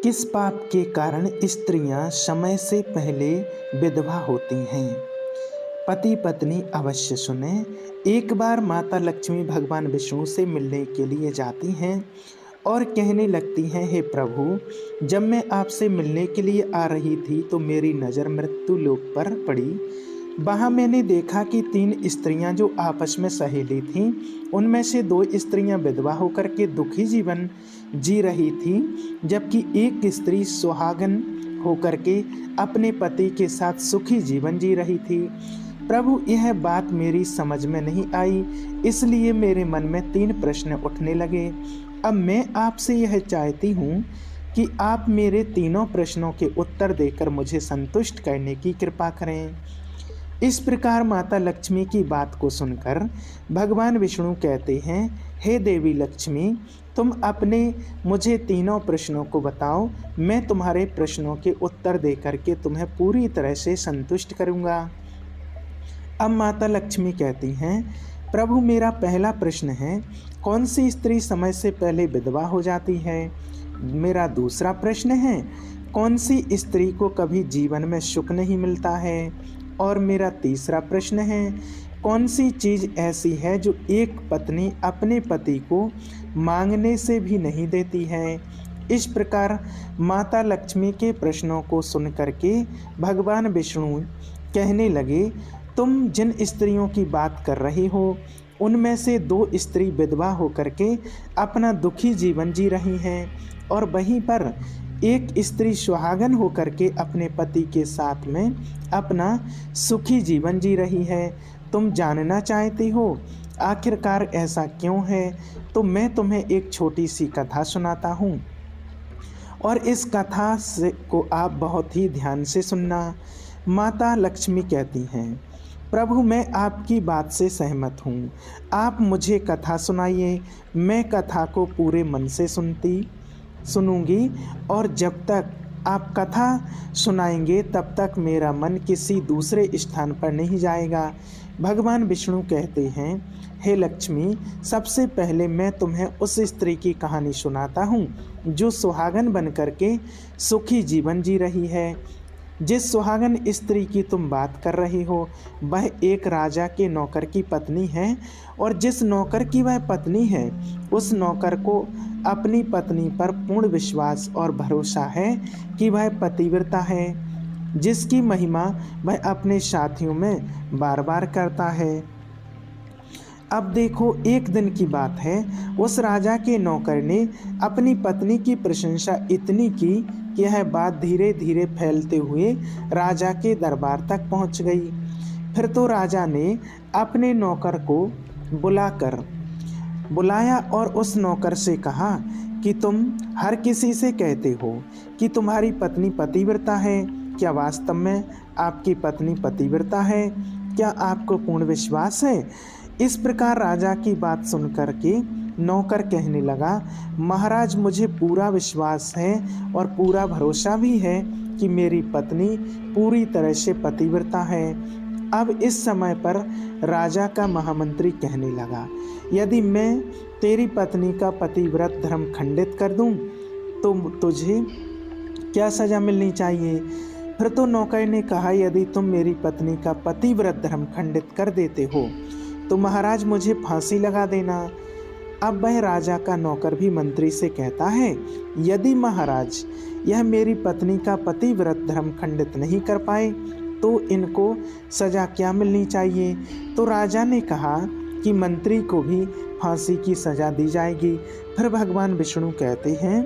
किस पाप के कारण स्त्रियां समय से पहले विधवा होती हैं? पति पत्नी अवश्य सुने। एक बार माता लक्ष्मी भगवान विष्णु से मिलने के लिए जाती हैं और कहने लगती हैं, हे प्रभु, जब मैं आपसे मिलने के लिए आ रही थी तो मेरी नज़र मृत्यु लोक पर पड़ी। वहाँ मैंने देखा कि 3 स्त्रियां जो आपस में सहेली थीं, उनमें से 2 स्त्रियां विधवा होकर के दुखी जीवन जी रही थी, जबकि एक स्त्री सुहागन होकर के अपने पति के साथ सुखी जीवन जी रही थी। प्रभु, यह बात मेरी समझ में नहीं आई, इसलिए मेरे मन में 3 प्रश्न उठने लगे। अब मैं आपसे यह चाहती हूँ कि आप मेरे तीनों प्रश्नों के उत्तर देकर मुझे संतुष्ट करने की कृपा करें। इस प्रकार माता लक्ष्मी की बात को सुनकर भगवान विष्णु कहते हैं, हे देवी लक्ष्मी, तुम अपने मुझे तीनों प्रश्नों को बताओ। मैं तुम्हारे प्रश्नों के उत्तर देकर के तुम्हें पूरी तरह से संतुष्ट करूँगा। अब माता लक्ष्मी कहती हैं, प्रभु, मेरा पहला प्रश्न है, कौन सी स्त्री समय से पहले विधवा हो जाती है? मेरा दूसरा प्रश्न है, कौन सी स्त्री को कभी जीवन में सुख नहीं मिलता है? और मेरा तीसरा प्रश्न है, कौन सी चीज़ ऐसी है जो एक पत्नी अपने पति को मांगने से भी नहीं देती है? इस प्रकार माता लक्ष्मी के प्रश्नों को सुन करके भगवान विष्णु कहने लगे, तुम जिन स्त्रियों की बात कर रही हो, उनमें से 2 स्त्री विधवा होकर के अपना दुखी जीवन जी रही हैं और वहीं पर एक स्त्री सुहागन होकर के अपने पति के साथ में अपना सुखी जीवन जी रही है। तुम जानना चाहती हो आखिरकार ऐसा क्यों है? तो मैं तुम्हें एक छोटी सी कथा सुनाता हूँ और इस कथा से को आप बहुत ही ध्यान से सुनना। माता लक्ष्मी कहती हैं, प्रभु, मैं आपकी बात से सहमत हूँ, आप मुझे कथा सुनाइए। मैं कथा को पूरे मन से सुनूंगी और जब तक आप कथा सुनाएंगे तब तक मेरा मन किसी दूसरे स्थान पर नहीं जाएगा। भगवान विष्णु कहते हैं, हे लक्ष्मी, सबसे पहले मैं तुम्हें उस स्त्री की कहानी सुनाता हूँ जो सुहागन बनकर के सुखी जीवन जी रही है। जिस सुहागन स्त्री की तुम बात कर रही हो वह एक राजा के नौकर की पत्नी है और जिस नौकर की वह पत्नी है उस नौकर को अपनी पत्नी पर पूर्ण विश्वास और भरोसा है कि वह पतिव्रता है, जिसकी महिमा वह अपने साथियों में बार बार करता है। अब देखो, एक दिन की बात है, उस राजा के नौकर ने अपनी पत्नी की प्रशंसा इतनी की कि यह बात धीरे धीरे फैलते हुए राजा के दरबार तक पहुंच गई। फिर तो राजा ने अपने नौकर को बुलाया और उस नौकर से कहा कि तुम हर किसी से कहते हो कि तुम्हारी पत्नी पतिव्रता है, क्या वास्तव में आपकी पत्नी पतिव्रता है? क्या आपको पूर्ण विश्वास है? इस प्रकार राजा की बात सुनकर के नौकर कहने लगा, महाराज, मुझे पूरा विश्वास है और पूरा भरोसा भी है कि मेरी पत्नी पूरी तरह से पतिव्रता है। अब इस समय पर राजा का महामंत्री कहने लगा, यदि मैं तेरी पत्नी का पतिव्रत धर्म खंडित कर दूं तो तुझे क्या सज़ा मिलनी चाहिए? फिर तो नौकर ने कहा, यदि तुम मेरी पत्नी का पतिव्रत धर्म खंडित कर देते हो तो महाराज मुझे फांसी लगा देना। अब वह राजा का नौकर भी मंत्री से कहता है, यदि महाराज यह मेरी पत्नी का पतिव्रत धर्म खंडित नहीं कर पाए तो इनको सज़ा क्या मिलनी चाहिए? तो राजा ने कहा कि मंत्री को भी फांसी की सज़ा दी जाएगी। फिर भगवान विष्णु कहते हैं,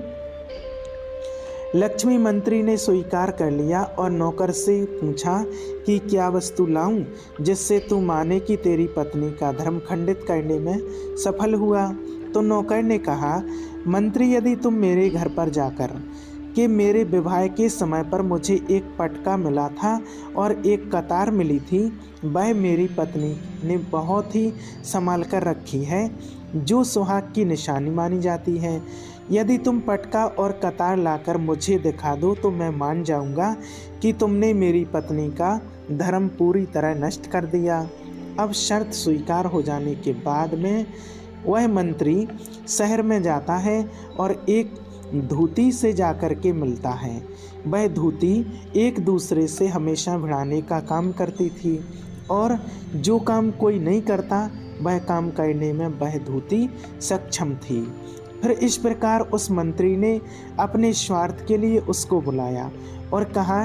लक्ष्मी मंत्री ने स्वीकार कर लिया और नौकर से पूछा कि क्या वस्तु लाऊं जिससे तू माने कि तेरी पत्नी का धर्म खंडित करने में सफल हुआ? तो नौकर ने कहा, मंत्री, यदि तुम मेरे घर पर जाकर कि मेरे विवाह के समय पर मुझे एक पटका मिला था और एक कतार मिली थी, वह मेरी पत्नी ने बहुत ही संभाल कर रखी है, जो सुहाग की निशानी मानी जाती है। यदि तुम पटका और कतार लाकर मुझे दिखा दो तो मैं मान जाऊंगा कि तुमने मेरी पत्नी का धर्म पूरी तरह नष्ट कर दिया। अब शर्त स्वीकार हो जाने के बाद में वह मंत्री शहर में जाता है और एक धूती से जाकर के मिलता है। वह धूती एक दूसरे से हमेशा भिड़ाने का काम करती थी और जो काम कोई नहीं करता वह काम करने में वह धूती सक्षम थी। फिर इस प्रकार उस मंत्री ने अपने स्वार्थ के लिए उसको बुलाया और कहा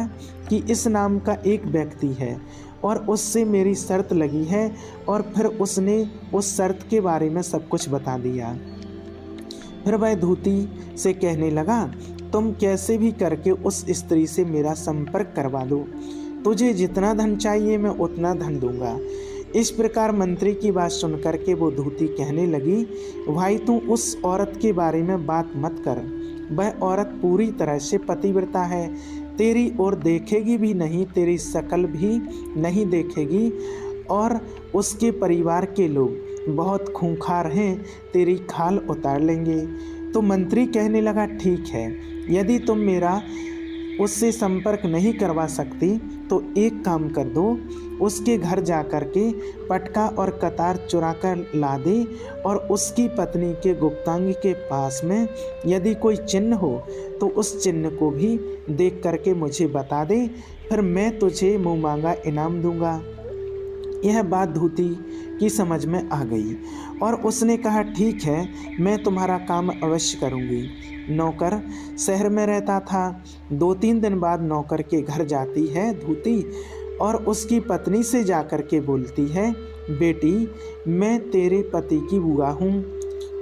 कि इस नाम का एक व्यक्ति है और उससे मेरी शर्त लगी है, और फिर उसने उस शर्त के बारे में सब कुछ बता दिया। फिर वह धूती से कहने लगा, तुम कैसे भी करके उस स्त्री से मेरा संपर्क करवा दो, तुझे जितना धन चाहिए मैं उतना धन दूंगा। इस प्रकार मंत्री की बात सुनकर के वो धूती कहने लगी, भाई तू उस औरत के बारे में बात मत कर, वह औरत पूरी तरह से पतिव्रता है, तेरी ओर देखेगी भी नहीं, तेरी शक्ल भी नहीं देखेगी, और उसके परिवार के लोग बहुत खूंखार हैं, तेरी खाल उतार लेंगे। तो मंत्री कहने लगा, ठीक है, यदि तुम मेरा उससे संपर्क नहीं करवा सकती तो एक काम कर दो, उसके घर जाकर के पटका और कतार चुरा कर ला दे, और उसकी पत्नी के गुप्तांग के पास में यदि कोई चिन्ह हो तो उस चिन्ह को भी देख करके मुझे बता दे, फिर मैं तुझे मुँह मांगा इनाम दूंगा। यह बात धूती की समझ में आ गई और उसने कहा, ठीक है, मैं तुम्हारा काम अवश्य करूंगी। नौकर शहर में रहता था। 2-3 दिन बाद नौकर के घर जाती है धूती और उसकी पत्नी से जाकर के बोलती है, बेटी मैं तेरे पति की बुआ हूँ,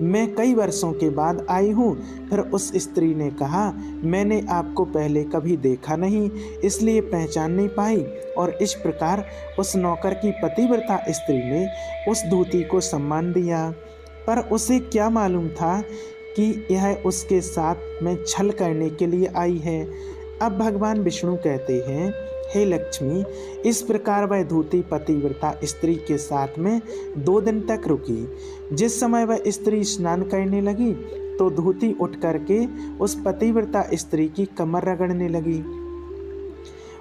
मैं कई वर्षों के बाद आई हूँ। फिर उस स्त्री ने कहा, मैंने आपको पहले कभी देखा नहीं, इसलिए पहचान नहीं पाई। और इस प्रकार उस नौकर की पतिव्रता स्त्री ने उस धूती को सम्मान दिया, पर उसे क्या मालूम था कि यह उसके साथ में छल करने के लिए आई है। अब भगवान विष्णु कहते हैं, हे लक्ष्मी, इस प्रकार वह धूती पतिव्रता स्त्री के साथ में 2 दिन तक रुकी। जिस समय वह स्त्री स्नान करने लगी तो धूती उठ करके उस पतिव्रता स्त्री की कमर रगड़ने लगी।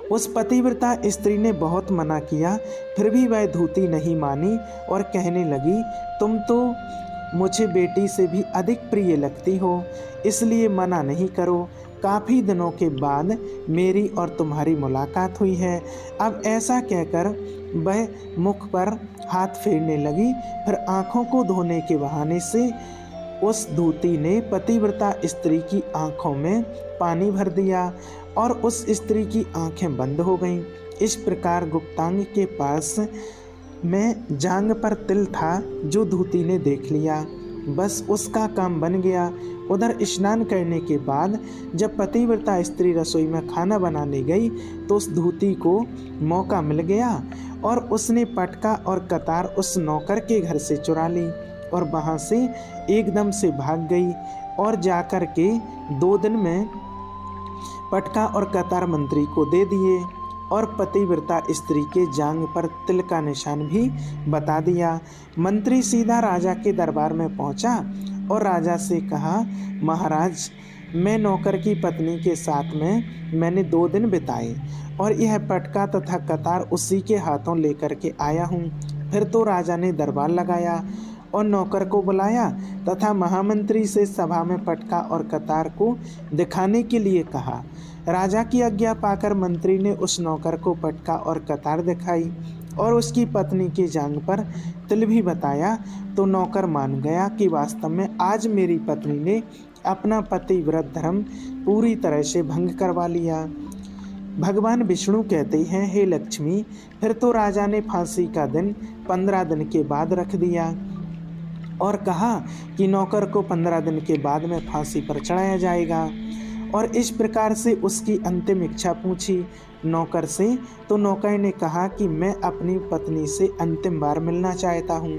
उस पतिव्रता स्त्री ने बहुत मना किया, फिर भी वह धूती नहीं मानी और कहने लगी, तुम तो मुझे बेटी से भी अधिक प्रिय लगती हो, इसलिए मना नहीं करो। काफ़ी दिनों के बाद मेरी और तुम्हारी मुलाकात हुई है। अब ऐसा कहकर वह मुख पर हाथ फेरने लगी। फिर आँखों को धोने के बहाने से उस धूती ने पतिव्रता स्त्री की आँखों में पानी भर दिया और उस स्त्री की आँखें बंद हो गईं। इस प्रकार गुप्तांग के पास में जांग पर तिल था जो धूती ने देख लिया, बस उसका काम बन गया। उधर स्नान करने के बाद जब पतिव्रता स्त्री रसोई में खाना बनाने गई तो उस धूती को मौका मिल गया और उसने पटका और कतार उस नौकर के घर से चुरा ली और वहाँ से एकदम से भाग गई और जाकर के 2 दिन में पटका और कतार मंत्री को दे दिए और पतिव्रता स्त्री के जांग पर तिल का निशान भी बता दिया। मंत्री सीधा राजा के दरबार में पहुंचा और राजा से कहा, महाराज, मैं नौकर की पत्नी के साथ में मैंने 2 दिन बिताए और यह पटका तथा कतार उसी के हाथों लेकर के आया हूँ। फिर तो राजा ने दरबार लगाया और नौकर को बुलाया तथा महामंत्री से सभा में पटका और कतार को दिखाने के लिए कहा। राजा की आज्ञा पाकर मंत्री ने उस नौकर को पटका और कतार दिखाई और उसकी पत्नी की जांघ पर तिल भी बताया तो नौकर मान गया कि वास्तव में आज मेरी पत्नी ने अपना पतिव्रत धर्म पूरी तरह से भंग करवा लिया। भगवान विष्णु कहते हैं, हे लक्ष्मी, फिर तो राजा ने फांसी का दिन 15 दिन के बाद रख दिया और कहा कि नौकर को 15 दिन के बाद में फांसी पर चढ़ाया जाएगा। और इस प्रकार से उसकी अंतिम इच्छा पूछी नौकर से तो नौकर ने कहा कि मैं अपनी पत्नी से अंतिम बार मिलना चाहता हूँ।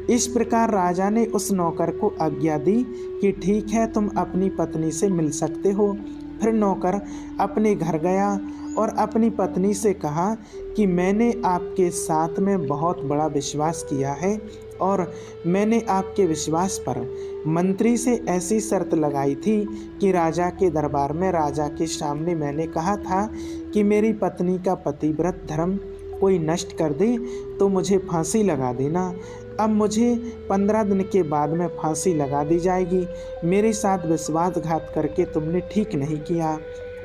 इस प्रकार राजा ने उस नौकर को आज्ञा दी कि ठीक है, तुम अपनी पत्नी से मिल सकते हो। फिर नौकर अपने घर गया और अपनी पत्नी से कहा कि मैंने आपके साथ में बहुत बड़ा विश्वास किया है और मैंने आपके विश्वास पर मंत्री से ऐसी शर्त लगाई थी कि राजा के दरबार में राजा के सामने मैंने कहा था कि मेरी पत्नी का पतिव्रत धर्म कोई नष्ट कर दे तो मुझे फांसी लगा देना। अब मुझे 15 दिन के बाद में फांसी लगा दी जाएगी। मेरे साथ विश्वासघात करके तुमने ठीक नहीं किया।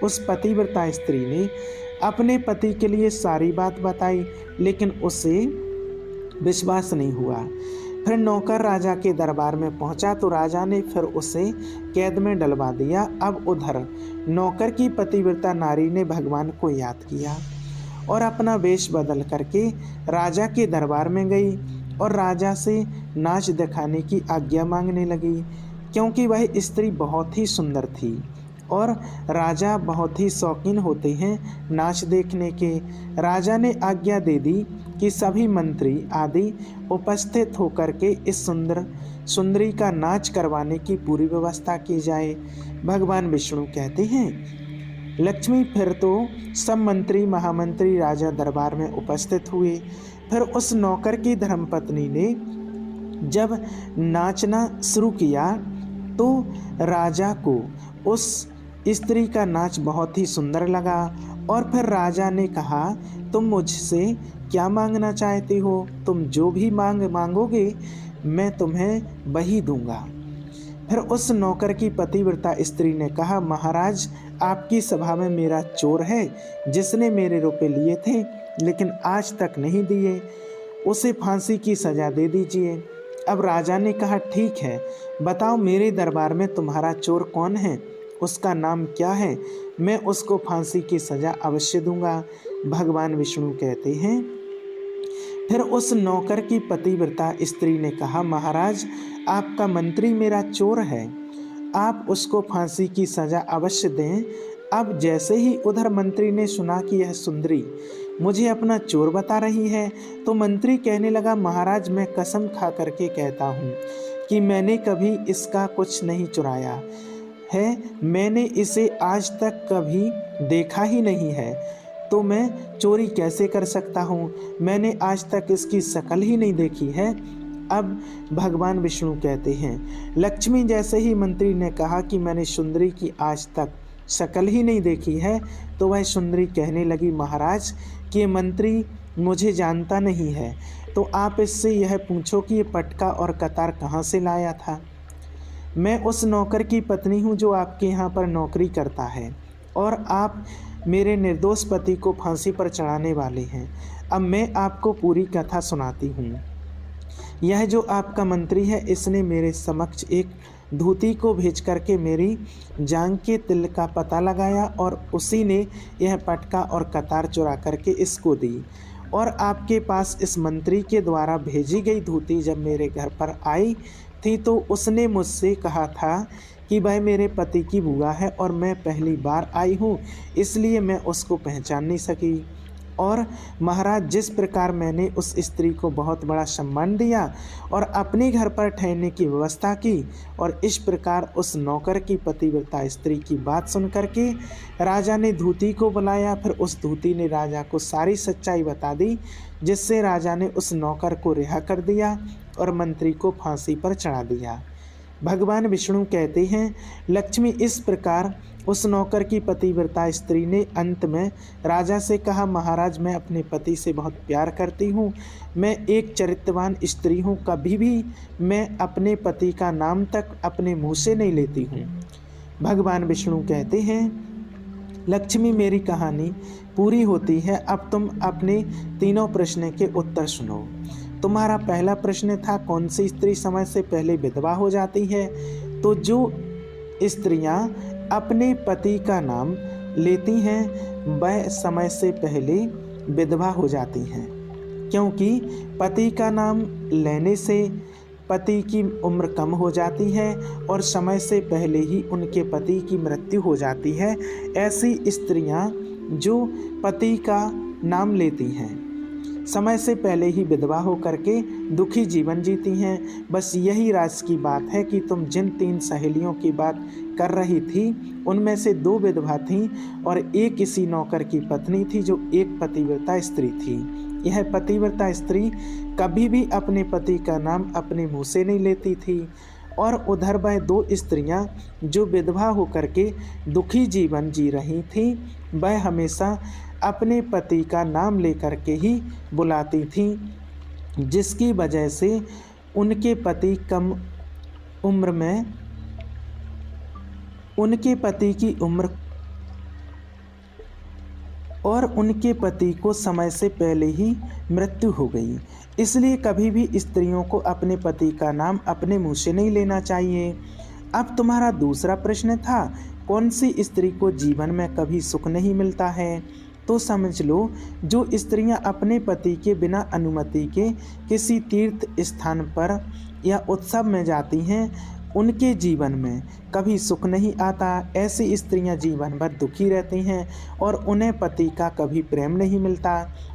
उस पतिव्रता स्त्री ने अपने पति के लिए सारी बात बताई, लेकिन उसे विश्वास नहीं हुआ। फिर नौकर राजा के दरबार में पहुंचा तो राजा ने फिर उसे कैद में डलवा दिया। अब उधर नौकर की पतिव्रता नारी ने भगवान को याद किया और अपना वेश बदल करके राजा के दरबार में गई और राजा से नाच दिखाने की आज्ञा मांगने लगी, क्योंकि वह स्त्री बहुत ही सुंदर थी और राजा बहुत ही शौकीन होते हैं नाच देखने के। राजा ने आज्ञा दे दी कि सभी मंत्री आदि उपस्थित होकर के इस सुंदरी का नाच करवाने की पूरी व्यवस्था की जाए। भगवान विष्णु कहते हैं, लक्ष्मी फिर तो सब मंत्री महामंत्री राजा दरबार में उपस्थित हुए। फिर उस नौकर की धर्मपत्नी ने जब नाचना शुरू किया तो राजा को उस स्त्री का नाच बहुत ही सुंदर लगा और फिर राजा ने कहा, तुम मुझसे क्या मांगना चाहते हो? तुम जो भी मांगोगे मैं तुम्हें वही दूंगा। फिर उस नौकर की पतिव्रता स्त्री ने कहा, महाराज आपकी सभा में मेरा चोर है जिसने मेरे रुपए लिए थे लेकिन आज तक नहीं दिए, उसे फांसी की सजा दे दीजिए। अब राजा ने कहा, ठीक है, बताओ मेरे दरबार में तुम्हारा चोर कौन है, उसका नाम क्या है, मैं उसको फांसी की सजा अवश्य दूंगा। भगवान विष्णु कहते हैं, फिर उस नौकर की पतिव्रता स्त्री ने कहा, महाराज आपका मंत्री मेरा चोर है, आप उसको फांसी की सजा अवश्य दें। अब जैसे ही उधर मंत्री ने सुना कि यह सुंदरी मुझे अपना चोर बता रही है तो मंत्री कहने लगा, महाराज मैं कसम खा करके कहता हूँ कि मैंने कभी इसका कुछ नहीं चुराया है, मैंने इसे आज तक कभी देखा ही नहीं है, तो मैं चोरी कैसे कर सकता हूँ? मैंने आज तक इसकी शक्ल ही नहीं देखी है। अब भगवान विष्णु कहते हैं, लक्ष्मी जैसे ही मंत्री ने कहा कि मैंने सुंदरी की आज तक शक्ल ही नहीं देखी है, तो वह सुंदरी कहने लगी, महाराज कि ये मंत्री मुझे जानता नहीं है, तो आप इससे यह पूछो कि ये पटका और कतार कहाँ से लाया था। मैं उस नौकर की पत्नी हूँ जो आपके यहाँ पर नौकरी करता है और आप मेरे निर्दोष पति को फांसी पर चढ़ाने वाले हैं। अब मैं आपको पूरी कथा सुनाती हूँ। यह जो आपका मंत्री है, इसने मेरे समक्ष एक धूती को भेज करके मेरी जांग के तिल का पता लगाया और उसी ने यह पटका और कतार चुरा करके इसको दी। और आपके पास इस मंत्री के द्वारा भेजी गई धूती जब मेरे घर पर आई थी तो उसने मुझसे कहा था कि वह मेरे पति की बुआ है और मैं पहली बार आई हूँ, इसलिए मैं उसको पहचान नहीं सकी। और महाराज जिस प्रकार मैंने उस स्त्री को बहुत बड़ा सम्मान दिया और अपने घर पर ठहरने की व्यवस्था की, और इस प्रकार उस नौकर की पतिव्रता स्त्री की बात सुन करके राजा ने धूती को बुलाया। फिर उस धूती ने राजा को सारी सच्चाई बता दी, जिससे राजा ने उस नौकर को रिहा कर दिया और मंत्री को फांसी पर चढ़ा दिया। भगवान विष्णु कहते हैं, लक्ष्मी इस प्रकार उस नौकर की पतिव्रता स्त्री ने अंत में राजा से कहा, महाराज मैं अपने पति से बहुत प्यार करती हूँ, मैं एक चरित्रवान स्त्री हूँ, कभी भी मैं अपने पति का नाम तक अपने मुँह से नहीं लेती हूँ। भगवान विष्णु कहते हैं, लक्ष्मी मेरी कहानी पूरी होती है, अब तुम अपने तीनों प्रश्न के उत्तर सुनो। तुम्हारा पहला प्रश्न था कौन सी स्त्री समय से पहले विधवा हो जाती है? तो जो स्त्रियां अपने पति का नाम लेती हैं वह समय से पहले विधवा हो जाती हैं, क्योंकि पति का नाम लेने से पति की उम्र कम हो जाती है और समय से पहले ही उनके पति की मृत्यु हो जाती है। ऐसी स्त्रियां जो पति का नाम लेती हैं समय से पहले ही विधवा हो करके दुखी जीवन जीती हैं। बस यही राज की बात है कि तुम जिन 3 सहेलियों की बात कर रही थी उनमें से 2 विधवा थीं और एक किसी नौकर की पत्नी थी जो एक पतिव्रता स्त्री थी। यह पतिव्रता स्त्री कभी भी अपने पति का नाम अपने मुँह से नहीं लेती थी। और उधर वह 2 स्त्रियां जो विधवा होकर के दुखी जीवन जी रही थीं वह हमेशा अपने पति का नाम लेकर के ही बुलाती थीं। जिसकी वजह से उनके पति कम उम्र में उनके पति की उम्र और उनके पति को समय से पहले ही मृत्यु हो गई। इसलिए कभी भी स्त्रियों को अपने पति का नाम अपने मुंह से नहीं लेना चाहिए। अब तुम्हारा दूसरा प्रश्न था, कौन सी स्त्री को जीवन में कभी सुख नहीं मिलता है? तो समझ लो, जो स्त्रियां अपने पति के बिना अनुमति के किसी तीर्थ स्थान पर या उत्सव में जाती हैं, उनके जीवन में कभी सुख नहीं आता। ऐसी स्त्रियां जीवन भर दुखी रहती हैं और उन्हें पति का कभी प्रेम नहीं मिलता।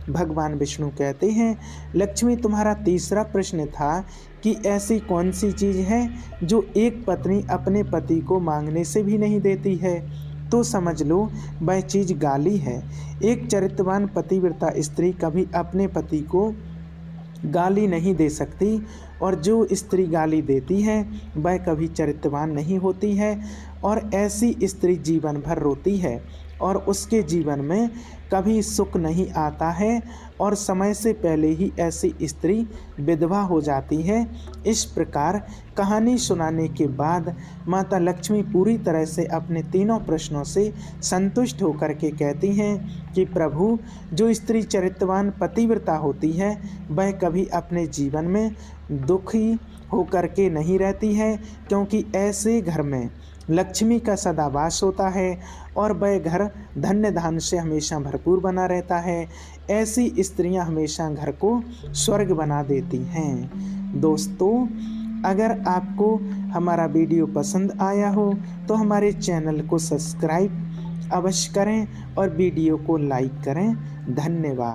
भगवान विष्णु कहते हैं, लक्ष्मी तुम्हारा तीसरा प्रश्न था कि ऐसी कौन सी चीज़ है जो एक पत्नी अपने पति को मांगने से भी नहीं देती है? तो समझ लो, वह चीज़ गाली है। एक चरित्रवान पतिव्रता स्त्री कभी अपने पति को गाली नहीं दे सकती, और जो स्त्री गाली देती है वह कभी चरित्रवान नहीं होती है, और ऐसी स्त्री जीवन भर रोती है और उसके जीवन में कभी सुख नहीं आता है, और समय से पहले ही ऐसी स्त्री विधवा हो जाती है। इस प्रकार कहानी सुनाने के बाद माता लक्ष्मी पूरी तरह से अपने तीनों प्रश्नों से संतुष्ट होकर के कहती हैं कि प्रभु, जो स्त्री चरित्रवान पतिव्रता होती है वह कभी अपने जीवन में दुखी होकर के नहीं रहती है, क्योंकि ऐसे घर में लक्ष्मी का सदा वास होता है और वह घर धन्य धान्य से हमेशा भरपूर बना रहता है। ऐसी स्त्रियां हमेशा घर को स्वर्ग बना देती हैं। दोस्तों, अगर आपको हमारा वीडियो पसंद आया हो तो हमारे चैनल को सब्सक्राइब अवश्य करें और वीडियो को लाइक करें। धन्यवाद।